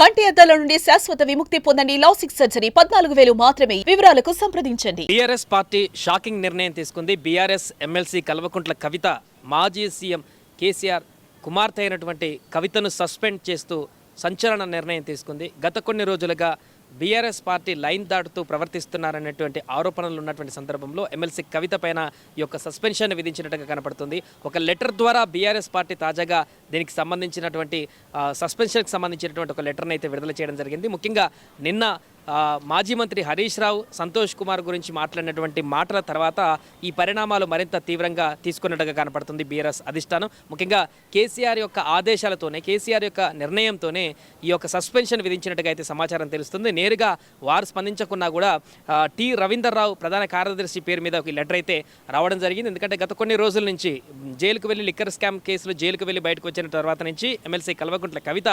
కంటి అద్దాల నుండి శాశ్వత విముక్తి పొందండి. లాసిక్ సర్జరీ 14,000 మాత్రమే. వివరాలకు సంప్రదించండి. బీఆర్ఎస్ పార్టీ షాకింగ్ నిర్ణయం తీసుకుంది. బీఆర్ఎస్ ఎమ్మెల్సీ కల్వకుంట్ల కవిత మాజీ సీఎం కేసీఆర్ కుమార్తె అయినటువంటి కవితను సస్పెండ్ చేస్తూ సంచలన నిర్ణయం తీసుకుంది. గత కొన్ని రోజులుగా బీఆర్ఎస్ పార్టీ లైన్ దాటుతూ ప్రవర్తిస్తున్నారనేటువంటి ఆరోపణలు ఉన్నటువంటి సందర్భంలో ఎమ్మెల్సీ కవిత పైన ఈ యొక్క సస్పెన్షన్ విధించినట్టుగా కనపడుతుంది. ఒక లెటర్ ద్వారా బీఆర్ఎస్ పార్టీ తాజాగా దీనికి సంబంధించినటువంటి సస్పెన్షన్కి సంబంధించినటువంటి ఒక లెటర్ని అయితే విడుదల చేయడం జరిగింది. ముఖ్యంగా నిన్న మాజీ మంత్రి హరీష్ రావు, సంతోష్ కుమార్ గురించి మాట్లాడినటువంటి మాటల తర్వాత ఈ పరిణామాలు మరింత తీవ్రంగా తీసుకున్నట్టుగా కనపడుతుంది బీఆర్ఎస్ అధిష్టానం. ముఖ్యంగా కేసీఆర్ యొక్క ఆదేశాలతోనే, కేసీఆర్ యొక్క నిర్ణయంతోనే ఈ యొక్క సస్పెన్షన్ విధించినట్టుగా అయితే సమాచారం తెలుస్తుంది. నేరుగా వారు స్పందించకున్నా కూడా టి రవీందర్ రావు ప్రధాన కార్యదర్శి పేరు మీద ఒక లెటర్ అయితే రావడం జరిగింది. ఎందుకంటే గత కొన్ని రోజుల నుంచి జైలుకు వెళ్ళి లిక్కర్ స్కామ్ కేసులో జైలుకు వెళ్ళి బయటకు వచ్చిన తర్వాత నుంచి ఎమ్మెల్సీ కల్వకుంట్ల కవిత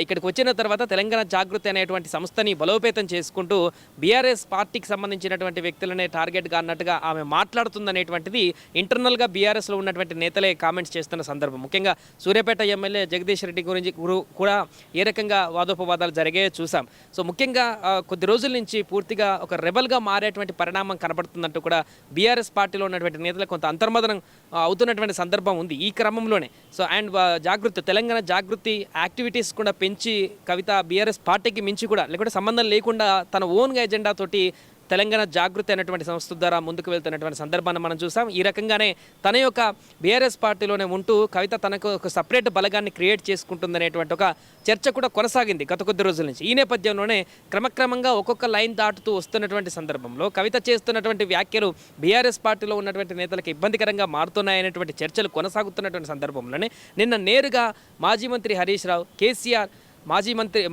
ఇక్కడికి వచ్చిన తర్వాత తెలంగాణ జాగృతి అనేటువంటి సంస్థని బలోపేతం చేసుకుంటూ బీఆర్ఎస్ పార్టీకి సంబంధించినటువంటి వ్యక్తులనే టార్గెట్గా అన్నట్టుగా ఆమె మాట్లాడుతుందనేటువంటిది ఇంటర్నల్గా బీఆర్ఎస్లో ఉన్నటువంటి నేతలే కామెంట్స్ చేస్తున్న సందర్భం. ముఖ్యంగా సూర్యాపేట ఎమ్మెల్యే జగదీష్ రెడ్డి గురించి కూడా ఏ రకంగా వాదోపవాదాలు జరిగాయో చూసాం. సో ముఖ్యంగా కొద్ది రోజుల నుంచి పూర్తిగా ఒక రెబల్గా మారేటువంటి పరిణామం కనబడుతుందంటూ కూడా బీఆర్ఎస్ పార్టీలో ఉన్నటువంటి నేతలు కొంత అంతర్మదనం అవుతున్నటువంటి సందర్భం ఉంది. ఈ క్రమంలోనే సో అండ్ జాగృతి తెలంగాణ జాగృతి యాక్టివిటీస్ కూడా పెంచి కవిత బీఆర్ఎస్ పార్టీకి మించి కూడా లేకుంటే సంబంధం లేకుండా తన ఓన్గా ఎజెండా తోటి తెలంగాణ జాగృతి అనేటువంటి సంస్థ ద్వారా ముందుకు వెళ్తున్నటువంటి సందర్భాన్ని మనం చూసాం. ఈ రకంగానే తన యొక్క బీఆర్ఎస్ పార్టీలోనే ఉంటూ కవిత తనకు ఒక సపరేట్ బలగాన్ని క్రియేట్ చేసుకుంటుందనేటువంటి ఒక చర్చ కూడా కొనసాగింది గత కొద్ది రోజుల నుంచి. ఈ నేపథ్యంలోనే క్రమక్రమంగా ఒక్కొక్క లైన్ దాటుతూ వస్తున్నటువంటి సందర్భంలో కవిత చేస్తున్నటువంటి వ్యాఖ్యలు బీఆర్ఎస్ పార్టీలో ఉన్నటువంటి నేతలకు ఇబ్బందికరంగా మారుతున్నాయనేటువంటి చర్చలు కొనసాగుతున్నటువంటి సందర్భంలోనే నిన్న నేరుగా మాజీ మంత్రి హరీష్ రావు, కేసీఆర్,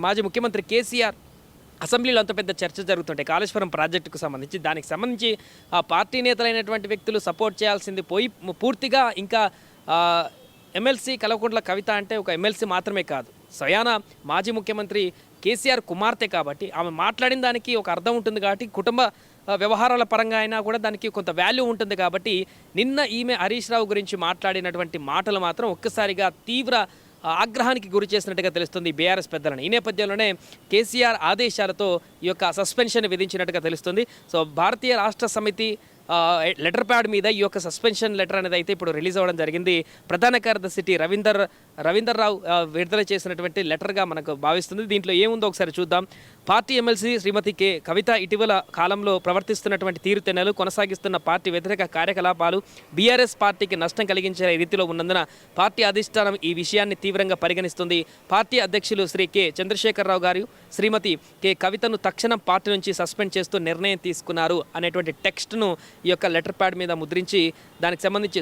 మాజీ ముఖ్యమంత్రి కేసీఆర్ అసెంబ్లీలో అంత పెద్ద చర్చ జరుగుతుంటాయి కాళేశ్వరం ప్రాజెక్టుకు సంబంధించి. దానికి సంబంధించి పార్టీ నేతలైనటువంటి వ్యక్తులు సపోర్ట్ చేయాల్సింది పోయి పూర్తిగా ఇంకా ఎమ్మెల్సీ కల్వకుంట్ల కవిత అంటే ఒక ఎమ్మెల్సీ మాత్రమే కాదు, స్వయాన మాజీ ముఖ్యమంత్రి కేసీఆర్ కుమార్తె కాబట్టి ఆమె మాట్లాడిన దానికి ఒక అర్థం ఉంటుంది. కాబట్టి కుటుంబ వ్యవహారాల పరంగా అయినా కూడా దానికి కొంత వాల్యూ ఉంటుంది. కాబట్టి నిన్న ఈమె హరీష్ రావు గురించి మాట్లాడినటువంటి మాటలు మాత్రం ఒక్కసారిగా తీవ్ర ఆగ్రహానికి గురి చేసినట్టుగా తెలుస్తుంది బీఆర్ఎస్ పెద్దలను. ఈ నేపథ్యంలోనే కేసీఆర్ ఆదేశాలతో ఈ యొక్క సస్పెన్షన్ విధించినట్టుగా తెలుస్తుంది. సో భారతీయ రాష్ట్ర సమితి లెటర్ ప్యాడ్ మీద ఈ యొక్క సస్పెన్షన్ లెటర్ అనేది అయితే ఇప్పుడు రిలీజ్ అవ్వడం జరిగింది. ప్రధాన కార్యదర్శి టి రవీందర్ రావు విడుదల చేసినటువంటి లెటర్గా మనకు భావిస్తుంది. దీంట్లో ఏముందో ఒకసారి చూద్దాం. పార్టీ ఎమ్మెల్సీ శ్రీమతి కవిత ఇటీవల కాలంలో ప్రవర్తిస్తున్నటువంటి తీరుతెన్నులు, కొనసాగిస్తున్న పార్టీ వ్యతిరేక కార్యకలాపాలు బీఆర్ఎస్ పార్టీకి నష్టం కలిగించే రీతిలో ఉన్నందున పార్టీ అధిష్టానం ఈ విషయాన్ని తీవ్రంగా పరిగణిస్తుంది. పార్టీ అధ్యక్షులు శ్రీ చంద్రశేఖరరావు గారు శ్రీమతి కవితను తక్షణం పార్టీ నుంచి సస్పెండ్ చేస్తూ నిర్ణయం తీసుకున్నారు అనేటువంటి టెక్స్ట్ను ఈ యొక్క లెటర్ ప్యాడ్ మీద ముద్రించి దానికి సంబంధించి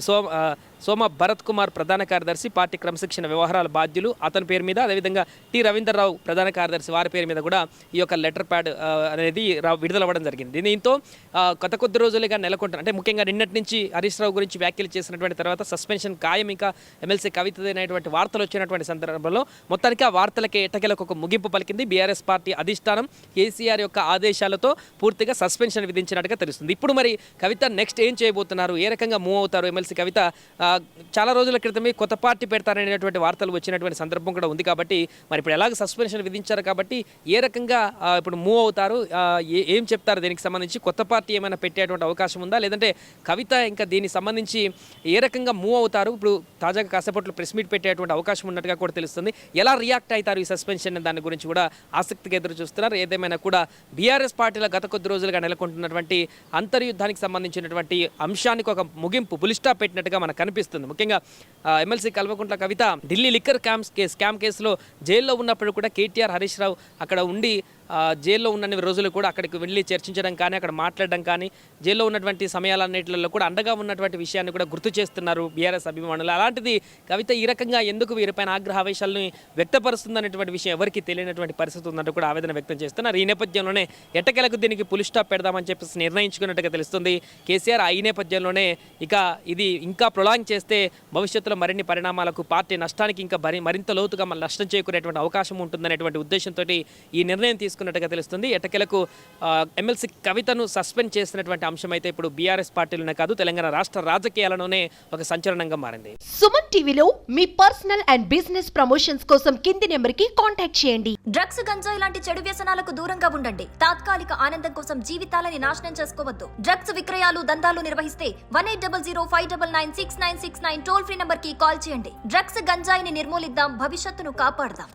సోమ భరత్ కుమార్ ప్రధాన కార్యదర్శి, పార్టీ క్రమశిక్షణ వ్యవహారాల బాధ్యులు అతని పేరు మీద, అదేవిధంగా టి రవీందర్ రావు ప్రధాన కార్యదర్శి వారి పేరు మీద కూడా ఈ యొక్క లెటర్ ప్యాడ్ అనేది విడుదలవ్వడం జరిగింది. దీంతో గత కొద్ది రోజులుగా నెలకొంటారు. అంటే ముఖ్యంగా నిన్నటి నుంచి హరీష్ రావు గురించి వ్యాఖ్యలు చేసినటువంటి తర్వాత సస్పెన్షన్ ఖాయం, ఇంకా ఎమ్మెల్సీ కవిత అనేటువంటి వార్తలు వచ్చినటువంటి సందర్భంలో మొత్తానికి ఆ వార్తలకే ఎట్టకేలకు ఒక ముగింపు పలికింది. బీఆర్ఎస్ పార్టీ అధిష్టానం కేసీఆర్ యొక్క ఆదేశాలతో పూర్తిగా సస్పెన్షన్ విధించినట్టుగా తెలుస్తుంది. ఇప్పుడు మరి కవిత నెక్స్ట్ ఏం చేయబోతున్నారు, ఏ రకంగా మూవ్ అవుతారు ఎమ్మెల్సీ కవిత? చాలా రోజుల క్రితమే కొత్త పార్టీ పెడతారనేటువంటి వార్తలు వచ్చినటువంటి సందర్భం కూడా ఉంది. కాబట్టి మరి ఇప్పుడు ఎలాగ సస్పెన్షన్ విధించారు కాబట్టి ఏ రకంగా ఇప్పుడు మూవ్ అవుతారు, ఏం చెప్తారు దీనికి సంబంధించి? కొత్త పార్టీ ఏమైనా పెట్టేటువంటి అవకాశం ఉందా, లేదంటే కవిత ఇంకా దీనికి సంబంధించి ఏ రకంగా మూవ్ అవుతారు? ఇప్పుడు తాజాగా కాసేపట్లో ప్రెస్ మీట్ పెట్టేటువంటి అవకాశం ఉన్నట్టుగా కూడా తెలుస్తుంది. ఎలా రియాక్ట్ అవుతారు ఈ సస్పెన్షన్, దాని గురించి కూడా ఆసక్తిగా ఎదురు చూస్తున్నారు. ఏదేమైనా కూడా బీఆర్ఎస్ పార్టీలో గత కొద్ది రోజులుగా నెలకొంటున్నటువంటి అంతర్యుద్ధానికి సంబంధించినటువంటి అంశానికి ఒక ముగింపు పులిస్టా పెట్టినట్టుగా మనకు కనిపిస్తుంది. ముఖ్యంగా MLC Kalvakuntla Kavitha Delhi liquor scam కేసులో జైల్లో ఉన్నప్పుడు కూడా కేటీఆర్, హరీష్ రావు అక్కడ ఉండి జైల్లో ఉన్న రోజులు కూడా అక్కడికి వెళ్ళి చర్చించడం కానీ, అక్కడ మాట్లాడడం కానీ, జైల్లో ఉన్నటువంటి సమయాలన్నింటిలో కూడా అండగా ఉన్నటువంటి విషయాన్ని కూడా గుర్తు చేస్తున్నారు బీఆర్ఎస్ అభిమానులు. అలాంటిది కవిత ఈ రకంగా ఎందుకు వీరిపైన ఆగ్రహావేశాలను వ్యక్తపరుస్తుందనేటువంటి విషయం ఎవరికి తెలియనటువంటి పరిస్థితి ఉందంటూ కూడా ఆవేదన వ్యక్తం చేస్తున్నారు. ఈ నేపథ్యంలోనే ఎట్టకేలకు దీనికి పులి స్టాప్ పెడదామని చెప్పేసి నిర్ణయించుకున్నట్టుగా తెలుస్తుంది కేసీఆర్. ఈ నేపథ్యంలోనే ఇక ఇది ఇంకా ప్రొలాంగ్ చేస్తే భవిష్యత్తులో మరిన్ని పరిణామాలకు, పార్టీ నష్టానికి ఇంకా మరింత లోతుగా నష్టం చేకూరేటువంటి అవకాశం ఉంటుందనేటువంటి ఉద్దేశంతో ఈ నిర్ణయం తీసుకున్నట్టుగా తెలుస్తుంది. ఎట్టకేలకు ఎమ్మెల్సీ కవితను సస్పెండ్ చేసినటువంటి అంశం అయితే ఇప్పుడు బీఆర్ఎస్ పార్టీలోనే కాదు తెలంగాణ రాష్ట్ర రాజకీయాలలోనే ఒక సంచలనంగా మారింది. సుమన్ టీవీలో మీ పర్సనల్ అండ్ బిజినెస్ ప్రమోషన్స్ కోసం కింది నెంబర్కి కాంటాక్ట్ చేయండి. డ్రగ్స్, గంజాయి లాంటి చెడు వ్యసనాలకు దూరంగా ఉండండి. తాత్కాలిక ఆనందం కోసం జీవితాలని నాశనం చేసుకోవద్దు. డ్రగ్స్ విక్రయాలు, దందాలు నిర్వహిస్తే 1800-599-6969 టోల్ ఫ్రీ నంబర్ కి కాల్ చేయండి. డ్రగ్స్, గంజాయిని నిర్మూలిద్దాం, భవిష్యత్తును కాపాడదాం.